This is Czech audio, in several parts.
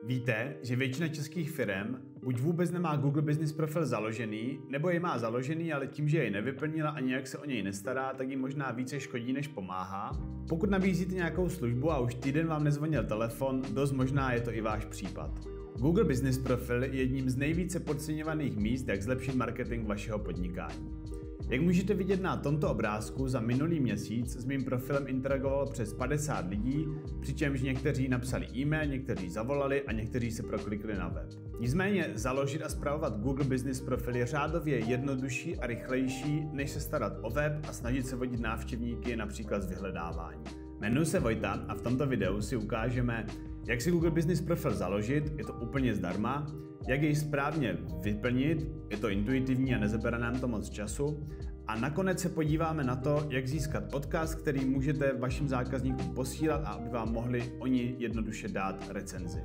Víte, že většina českých firem buď vůbec nemá Google Business profil založený, nebo jej má založený, ale tím, že jej nevyplnila a nějak se o něj nestará, tak jim možná více škodí, než pomáhá? Pokud nabízíte nějakou službu a už týden vám nezvonil telefon, dost možná je to i váš případ. Google Business profil je jedním z nejvíce podceňovaných míst, jak zlepšit marketing vašeho podnikání. Jak můžete vidět na tomto obrázku, za minulý měsíc s mým profilem interagovalo přes 50 lidí, přičemž někteří napsali e-mail, někteří zavolali a někteří se proklikli na web. Nicméně založit a spravovat Google Business profil je řádově jednodušší a rychlejší, než se starat o web a snažit se vodit návštěvníky například z vyhledávání. Jmenuji se Vojta a v tomto videu si ukážeme, jak si Google Business profil založit, je to úplně zdarma, jak jej správně vyplnit, je to intuitivní a nezabere nám to moc času, a nakonec se podíváme na to, jak získat odkaz, který můžete vašim zákazníkům posílat a aby vám mohli oni jednoduše dát recenzi.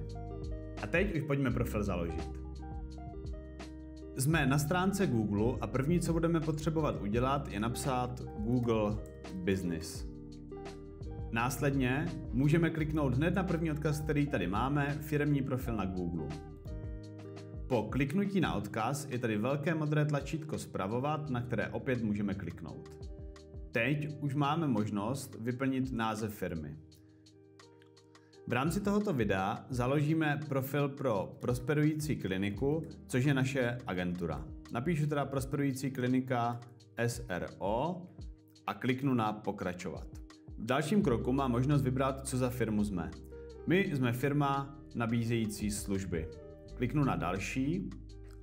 A teď už pojďme profil založit. Jsme na stránce Google a první, co budeme potřebovat udělat, je napsat Google Business. Následně můžeme kliknout hned na první odkaz, který tady máme, firemní profil na Google. Po kliknutí na odkaz je tady velké modré tlačítko Spravovat, na které opět můžeme kliknout. Teď už máme možnost vyplnit název firmy. V rámci tohoto videa založíme profil pro Prosperující kliniku, což je naše agentura. Napíšu teda Prosperující klinika SRO a kliknu na Pokračovat. V dalším kroku mám možnost vybrat, co za firmu jsme. My jsme firma nabízející služby. Kliknu na Další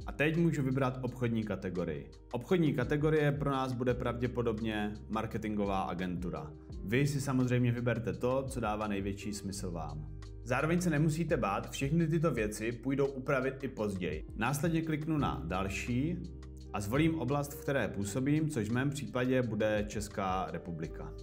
a teď můžu vybrat obchodní kategorii. Obchodní kategorie pro nás bude pravděpodobně marketingová agentura. Vy si samozřejmě vyberte to, co dává největší smysl vám. Zároveň se nemusíte bát, všechny tyto věci půjdou upravit i později. Následně kliknu na Další a zvolím oblast, v které působím, což v mém případě bude Česká republika.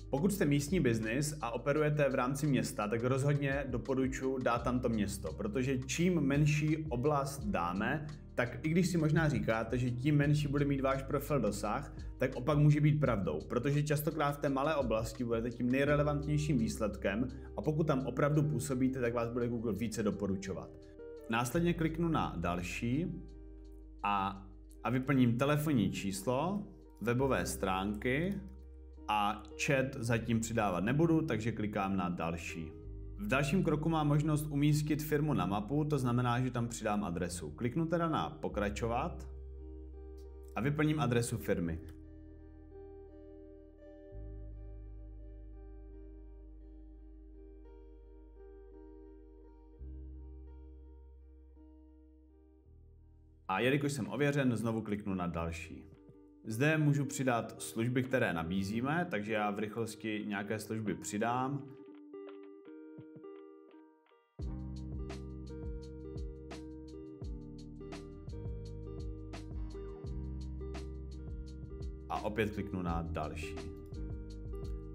Pokud jste místní biznis a operujete v rámci města, tak rozhodně doporučuji dát tam to město, protože čím menší oblast dáme, tak i když si možná říkáte, že tím menší bude mít váš profil dosah, tak opak může být pravdou, protože častokrát v té malé oblasti budete tím nejrelevantnějším výsledkem a pokud tam opravdu působíte, tak vás bude Google více doporučovat. Následně kliknu na Další a vyplním telefonní číslo, webové stránky, a chat zatím přidávat nebudu, takže klikám na Další. V dalším kroku mám možnost umístit firmu na mapu, to znamená, že tam přidám adresu. Kliknu teda na Pokračovat a vyplním adresu firmy. A jelikož jsem ověřen, znovu kliknu na Další. Zde můžu přidat služby, které nabízíme, takže já v rychlosti nějaké služby přidám. A opět kliknu na Další.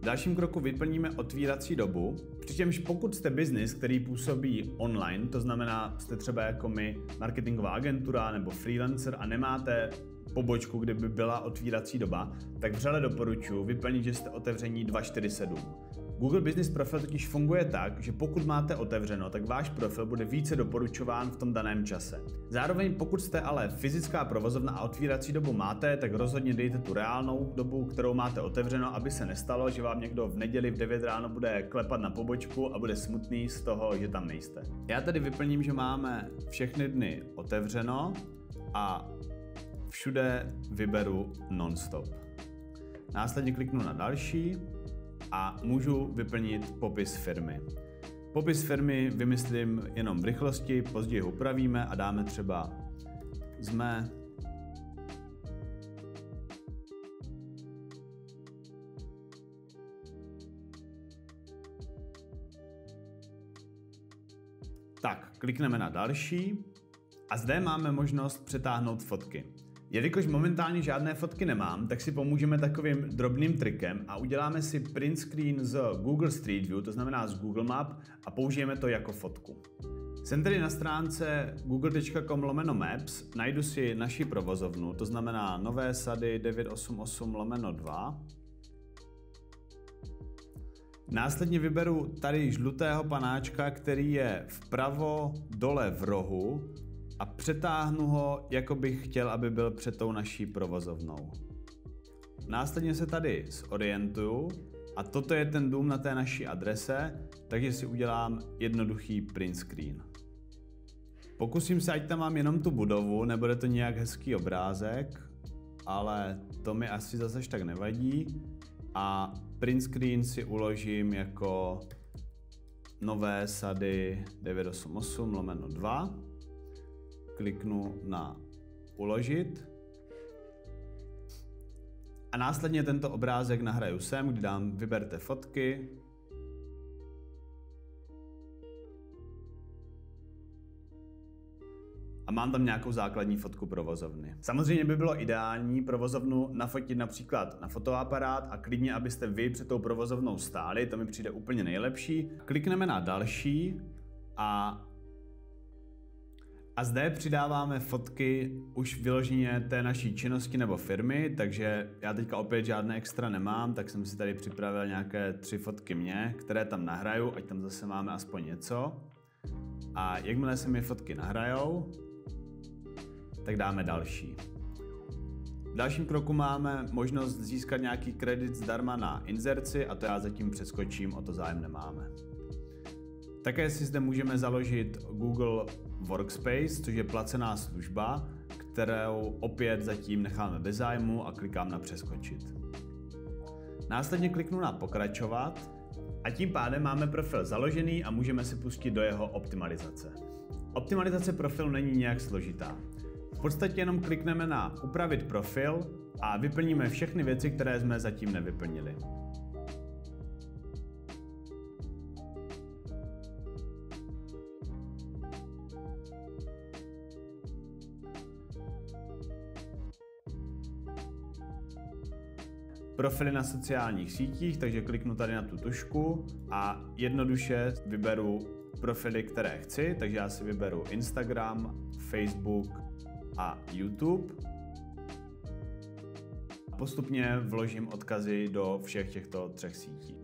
V dalším kroku vyplníme otvírací dobu, přičemž pokud jste biznis, který působí online, to znamená, jste třeba jako my marketingová agentura nebo freelancer a nemáte pobočku, kde by byla otvírací doba, tak vřele doporučuji vyplnit, že jste otevření 24/7. Google Business profil totiž funguje tak, že pokud máte otevřeno, tak váš profil bude více doporučován v tom daném čase. Zároveň pokud jste ale fyzická provozovna a otvírací dobu máte, tak rozhodně dejte tu reálnou dobu, kterou máte otevřeno, aby se nestalo, že vám někdo v neděli v 9 ráno bude klepat na pobočku a bude smutný z toho, že tam nejste. Já tady vyplním, že máme všechny dny otevřeno a všude vyberu non-stop. Následně kliknu na Další a můžu vyplnit popis firmy. Popis firmy vymyslím jenom v rychlosti, později ho upravíme a dáme třeba jsme tak, klikneme na Další a zde máme možnost přetáhnout fotky. Jelikož momentálně žádné fotky nemám, tak si pomůžeme takovým drobným trikem a uděláme si print screen z Google Street View, to znamená z Google Map, a použijeme to jako fotku. Jsem tedy na stránce google.com/maps, najdu si naši provozovnu, to znamená Nové Sady 988/2. Následně vyberu tady žlutého panáčka, který je vpravo dole v rohu a přetáhnu ho, jako bych chtěl, aby byl před tou naší provozovnou. Následně se tady zorientuju a toto je ten dům na té naší adrese, takže si udělám jednoduchý print screen. Pokusím se, ať tam mám jenom tu budovu, nebude to nějak hezký obrázek, ale to mi asi zase tak nevadí. A print screen si uložím jako Nové Sady 988/2. Kliknu na uložit. A následně tento obrázek nahraju sem, kdy dám vyberte fotky. A mám tam nějakou základní fotku provozovny. Samozřejmě by bylo ideální provozovnu nafotit například na fotoaparát a klidně, abyste vy před tou provozovnou stáli, to mi přijde úplně nejlepší. Klikneme na další a zde přidáváme fotky už vyloženě té naší činnosti nebo firmy, takže já teďka opět žádné extra nemám, tak jsem si tady připravil nějaké 3 fotky mě, které tam nahraju, ať tam zase máme aspoň něco. A jakmile se mi fotky nahrajou, tak dáme další. V dalším kroku máme možnost získat nějaký kredit zdarma na inzerci a to já zatím přeskočím, o to zájem nemáme. Také si zde můžeme založit Google Workspace, což je placená služba, kterou opět zatím necháme bez zájmu a klikám na přeskočit. Následně kliknu na pokračovat a tím pádem máme profil založený a můžeme se pustit do jeho optimalizace. Optimalizace profilu není nějak složitá. V podstatě jenom klikneme na upravit profil a vyplníme všechny věci, které jsme zatím nevyplnili. Profily na sociálních sítích, takže kliknu tady na tu tušku a jednoduše vyberu profily, které chci, takže já si vyberu Instagram, Facebook a YouTube. Postupně vložím odkazy do všech těchto 3 sítí.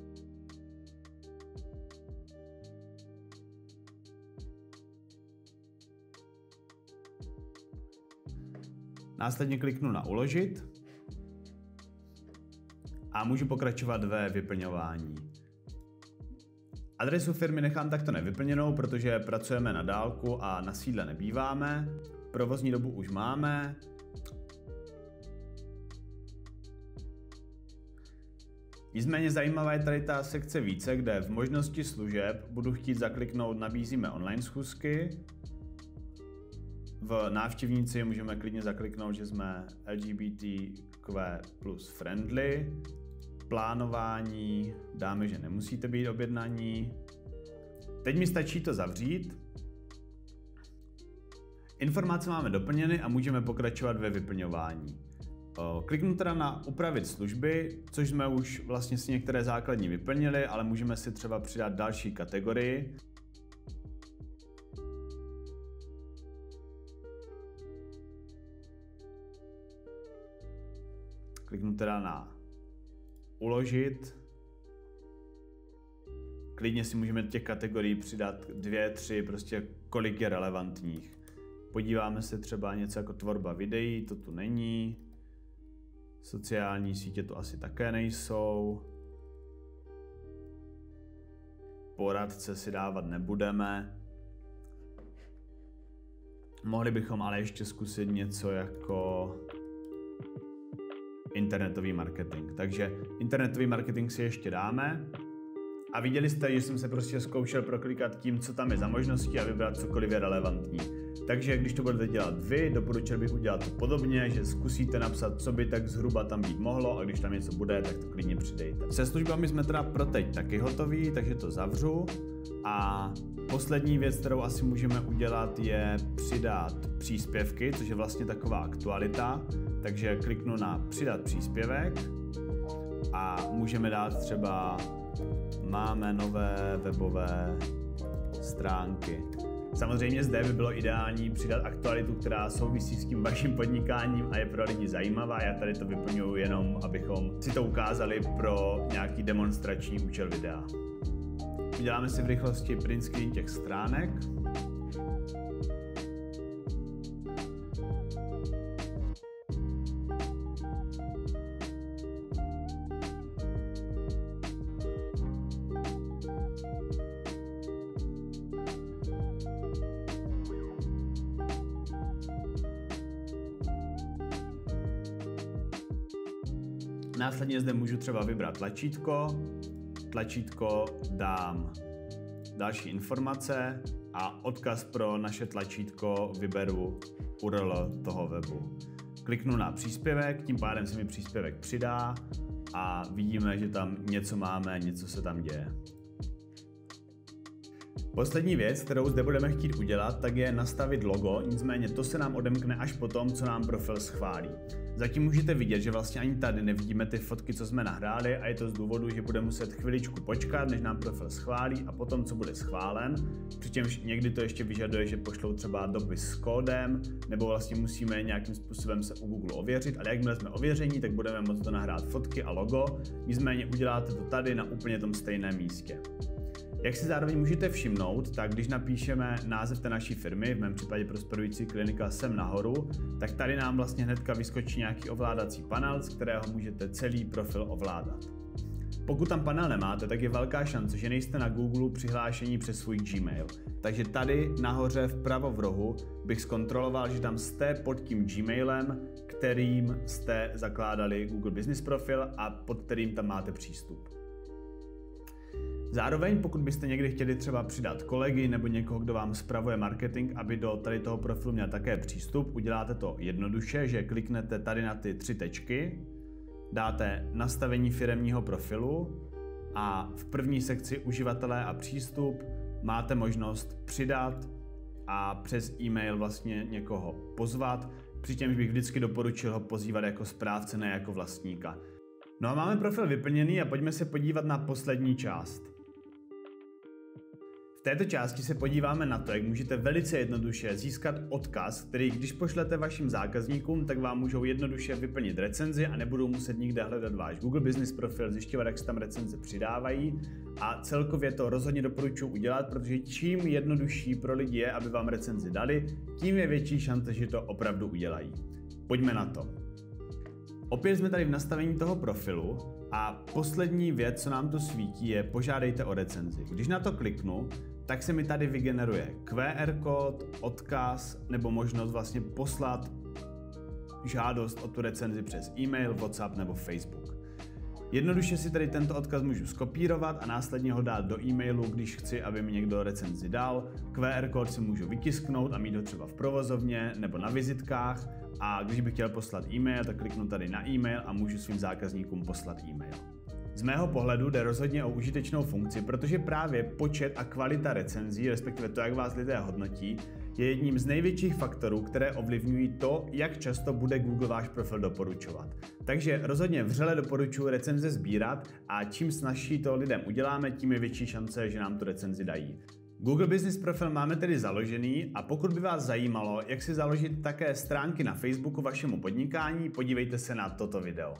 Následně kliknu na uložit a můžu pokračovat ve vyplňování. Adresu firmy nechám takto nevyplněnou, protože pracujeme na dálku a na sídle nebýváme. Provozní dobu už máme. Nicméně zajímavá je tady ta sekce více, kde v možnosti služeb budu chtít zakliknout nabízíme online schůzky. V návštěvníci můžeme klidně zakliknout, že jsme LGBTQ+ friendly. Plánování dáme, že nemusíte být objednaní. Teď mi stačí to zavřít. Informace máme doplněny a můžeme pokračovat ve vyplňování. Kliknu teda na upravit služby, což jsme už vlastně si některé základní vyplnili, ale můžeme si třeba přidat další kategorii. Kliknu teda na uložit. Klidně si můžeme těch kategorií přidat 2, 3, prostě kolik je relevantních. Podíváme se třeba něco jako tvorba videí, to tu není. Sociální sítě to asi také nejsou. Poradce si dávat nebudeme. Mohli bychom ale ještě zkusit něco jako internetový marketing. Takže internetový marketing si ještě dáme. A viděli jste, že jsem se prostě zkoušel proklikat tím, co tam je za možnosti a vybrat cokoliv je relevantní. Takže když to budete dělat vy, doporučil bych udělat to podobně, že zkusíte napsat, co by tak zhruba tam být mohlo a když tam něco bude, tak to klidně přidejte. Se službami jsme teda pro teď taky hotoví, takže to zavřu. A poslední věc, kterou asi můžeme udělat, je přidat příspěvky, což je vlastně taková aktualita. Takže kliknu na přidat příspěvek a můžeme dát třeba máme nové webové stránky. Samozřejmě zde by bylo ideální přidat aktualitu, která souvisí s tím vaším podnikáním a je pro lidi zajímavá. Já tady to vyplňuji jenom, abychom si to ukázali pro nějaký demonstrační účel videa. Uděláme si v rychlosti print screen těch stránek. Následně zde můžu třeba vybrat tlačítko dám další informace a odkaz pro naše tlačítko vyberu URL toho webu. Kliknu na příspěvek, tím pádem se mi příspěvek přidá a vidíme, že tam něco máme, něco se tam děje. Poslední věc, kterou zde budeme chtít udělat, tak je nastavit logo, nicméně to se nám odemkne až potom, co nám profil schválí. Zatím můžete vidět, že vlastně ani tady nevidíme ty fotky, co jsme nahráli a je to z důvodu, že budeme muset chviličku počkat, než nám profil schválí a potom, co bude schválen, přičemž někdy to ještě vyžaduje, že pošlou třeba dopis s kódem, nebo vlastně musíme nějakým způsobem se u Google ověřit, ale jakmile jsme ověření, tak budeme moct to nahrát fotky a logo, nicméně uděláte to tady na úplně tom stejném místě. Jak si zároveň můžete všimnout, tak když napíšeme název té naší firmy, v mém případě Prosperující klinika sem nahoru, tak tady nám vlastně hnedka vyskočí nějaký ovládací panel, z kterého můžete celý profil ovládat. Pokud tam panel nemáte, tak je velká šance, že nejste na Google přihlášení přes svůj Gmail. Takže tady nahoře vpravo v rohu bych zkontroloval, že tam jste pod tím Gmailem, kterým jste zakládali Google Business profil a pod kterým tam máte přístup. Zároveň, pokud byste někdy chtěli třeba přidat kolegy nebo někoho, kdo vám spravuje marketing, aby do tady toho profilu měl také přístup, uděláte to jednoduše, že kliknete tady na ty 3 tečky, dáte nastavení firemního profilu a v první sekci uživatelé a přístup máte možnost přidat a přes e-mail vlastně někoho pozvat, přičemž bych vždycky doporučil ho pozývat jako správce, ne jako vlastníka. No a máme profil vyplněný a pojďme se podívat na poslední část. V této části se podíváme na to, jak můžete velice jednoduše získat odkaz, který když pošlete vašim zákazníkům, tak vám můžou jednoduše vyplnit recenzi a nebudou muset nikde hledat váš Google Business profil, zjišťovat, jak se tam recenze přidávají a celkově to rozhodně doporučuji udělat, protože čím jednodušší pro lidi je, aby vám recenzi dali, tím je větší šance, že to opravdu udělají. Pojďme na to. Opět jsme tady v nastavení toho profilu a poslední věc, co nám tu svítí, je požádejte o recenzi. Když na to kliknu, tak se mi tady vygeneruje QR kód, odkaz nebo možnost vlastně poslat žádost o tu recenzi přes e-mail, WhatsApp nebo Facebook. Jednoduše si tady tento odkaz můžu skopírovat a následně ho dát do e-mailu, když chci, aby mi někdo recenzi dal. QR kód si můžu vytisknout a mít ho třeba v provozovně nebo na vizitkách a když bych chtěl poslat e-mail, tak kliknu tady na e-mail a můžu svým zákazníkům poslat e-mail. Z mého pohledu jde rozhodně o užitečnou funkci, protože právě počet a kvalita recenzí, respektive to, jak vás lidé hodnotí, je jedním z největších faktorů, které ovlivňují to, jak často bude Google váš profil doporučovat. Takže rozhodně vřele doporučuji recenze sbírat a čím snazší to lidem uděláme, tím je větší šance, že nám tu recenzi dají. Google Business profil máme tedy založený a pokud by vás zajímalo, jak si založit také stránky na Facebooku vašemu podnikání, podívejte se na toto video.